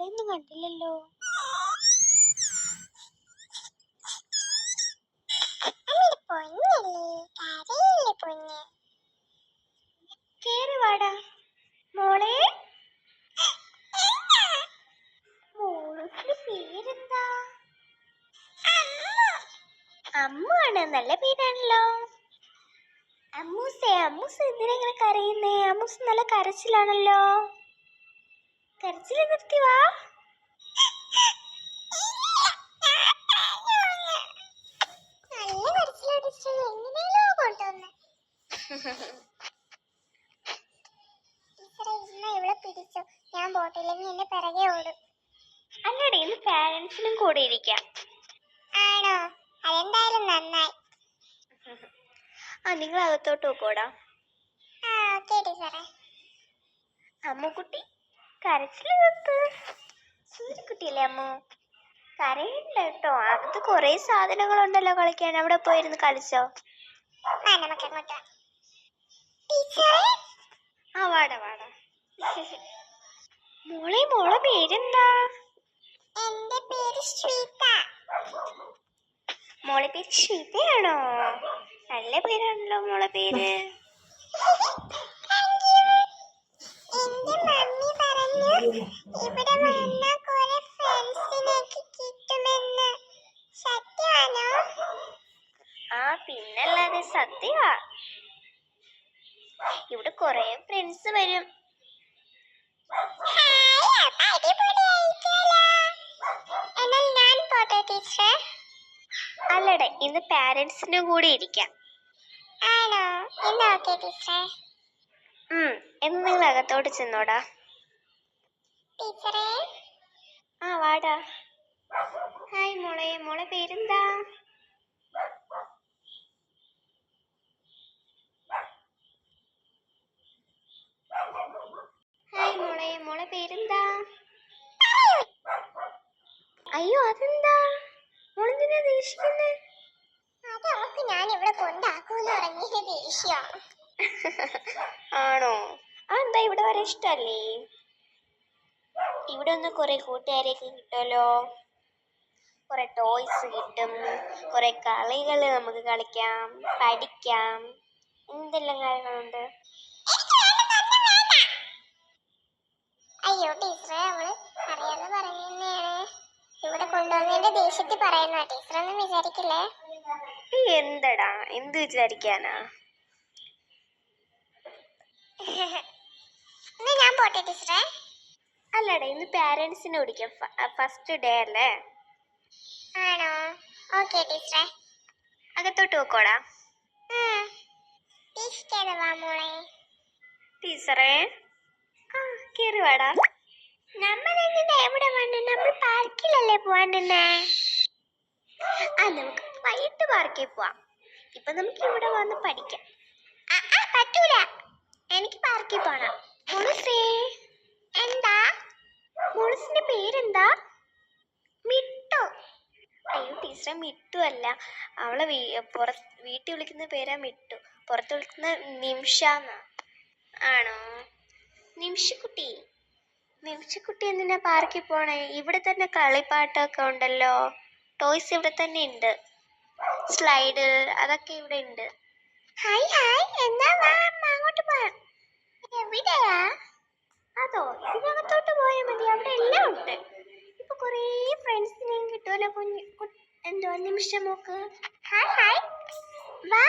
മോളെയൊന്നും കണ്ടില്ലല്ലോ. കേറി വാടാ മോളെ. മോളുടെ പേരെന്താ? അമ്മുവാണ്, നല്ല പേരാണല്ലോ. അമ്മൂസേ, അമ്മൂസ് എന്തിനാ ഇങ്ങനെ കരയുന്നേ? അമ്മൂസ് നല്ല കരച്ചിലാണല്ലോ. കരച്ചിൽ നിർത്തി വാ. ഞാൻ ബോട്ടില്ലെങ്കിൽ എന്റെ പിറകെ ഓടും. അല്ലടി, ഇന്ന് പാരന്റ്സിനും കൂടെ ഇരിക്കാം. ആണോ? അതെന്തായാലും നന്നായി. നിങ്ങൾ അകത്തോട്ട് പോക്കോടാ. ഓക്കേ ടീച്ചറെ. അമ്മുക്കുട്ടി കരച്ചിൽ നിർത്ത്. സൂര്യക്കുട്ടിയല്ലേ അമ്മു? കരയില്ല കേട്ടോ. അകത്ത് കൊറേ സാധനങ്ങളുണ്ടല്ലോ കളിക്കാൻ. അവിടെ പോയിരുന്ന് കളിച്ചോ. നമുക്ക് അങ്ങോട്ട് വാടാ വാടാ. മോളെ പേരെന്താ? എന്റെ പേര് ശ്വേത. മോളെ പേര് ശ്വേതയാണോ? നല്ല പേരാണല്ലോ മോളെ പേര്. എന്റെ മമ്മി പറഞ്ഞു ഇവിടെ വന്ന കുറെ ഫ്രണ്ട്സിനൊക്കെ കിട്ടുമെന്ന്. സത്യമാണോ? പിന്നല്ലാതെ സത്യമാ. ഇവിടെ കൊറേ ഫ്രണ്ട്സ് വരും. അല്ലടെ, ഇന്ന് പാരന്റ്സിനും കൂടി ഇരിക്കാം. ആണോ? എന്നാ ഓക്കേ ടീച്ചറെ. എന്ന് നിങ്ങൾ അകത്തോട്ട് ചെന്നോടാ. ടീച്ചറെ. വാടാ. ഹായ് മോളെ പേരെന്താ? ഹായ് മോളെ പേരെന്താ? അയ്യോ, അതെന്താ? മോളെന്തിനാ ദേഷിക്കുന്നേ? അത് അവർക്ക് ഞാൻ ഇവിടെ കൊണ്ടാക്കൂന്ന് പറഞ്ഞ ദേഷ്യ. ആണോ? എന്താ ഇവിടെ വരെ ഇഷ്ടല്ലേ? ഇവിടെ ഒന്ന് കുറെ കൂട്ടുകാരെയൊക്കെ കിട്ടുമല്ലോ. കുറെ ടോയ്സ് കിട്ടും, കുറെ കളികൾ നമുക്ക് കളിക്കാം, പഠിക്കാം, എന്തെല്ലാം കാര്യങ്ങളുണ്ട്. അയ്യോ ടീച്ചറെ, അവള് അറിയാതെ പറയുന്നതാണ്. ഇവിടെ കൊണ്ടുവന്നതിന്റെ ദേഷ്യത്തിൽ പറയുന്ന. ടീച്ചറൊന്നും വിചാരിക്കില്ലേ? എന്തടാ, എന്ത് വിചാരിക്കാനാ? ഞാൻ പോട്ടെ ടീച്ചറെ. അല്ലടാ, ഇന്ന് പാരന്റ്സിനെ വിളിക്കാം. ഫസ്റ്റ് ഡേ അല്ലേ? ആണോ? ഓക്കേ ടീച്ചറെ. അകത്തോട്ട് പോക്കോടാ. ടീച്ചറേ, കേറി വാടാ. നമ്മൾ എവിടെ വന്നു? നമ്മൾ പാർക്കിലല്ലേ പോവാണ്ടെന്നെ. നമുക്ക് വൈകിട്ട് പാർക്കിൽ പോവാം. ഇപ്പൊ നമുക്ക് ഇവിടെ വന്ന് പഠിക്കാം. പറ്റൂല, എനിക്ക് പാർക്കിൽ പോണം. മുളുസേ. എന്താ? മുളുസിന്റെ പേരെന്താ? മിട്ടു. അയ്യോ ടീച്ചറെ, മിട്ടു അല്ല. അവളെ വീട്ടിൽ വിളിക്കുന്ന പേരാ മിട്ടു. പുറത്ത് വിളിക്കുന്ന നിമിഷ എന്നാ. ആണോ? നിമിഷക്കുട്ടി എന്തിനാ പാർക്കിൽ പോണേ? ഇവിടെ തന്നെ കളിപ്പാട്ടൊക്കെ ഉണ്ടല്ലോ. ടോയ്സ് ഇവിടെ തന്നെ ഉണ്ട്. സ്ലൈഡ് അതൊക്കെ ഇവിടെ ഉണ്ട്. ഹായ് എന്നാ വാ അങ്ങോട്ട് പോവാം. എവിടെയാ? അതോ, ഇതിനകത്തോട്ട് പോയാൽ മതി. അവിടെ എല്ലാം ഉണ്ട്. ഇപ്പൊ കൊറേ ഫ്രണ്ട്സിനെയും കിട്ടുമല്ലോ. എന്തുവാ നിമിഷം നോക്ക്. ഹായ് വാ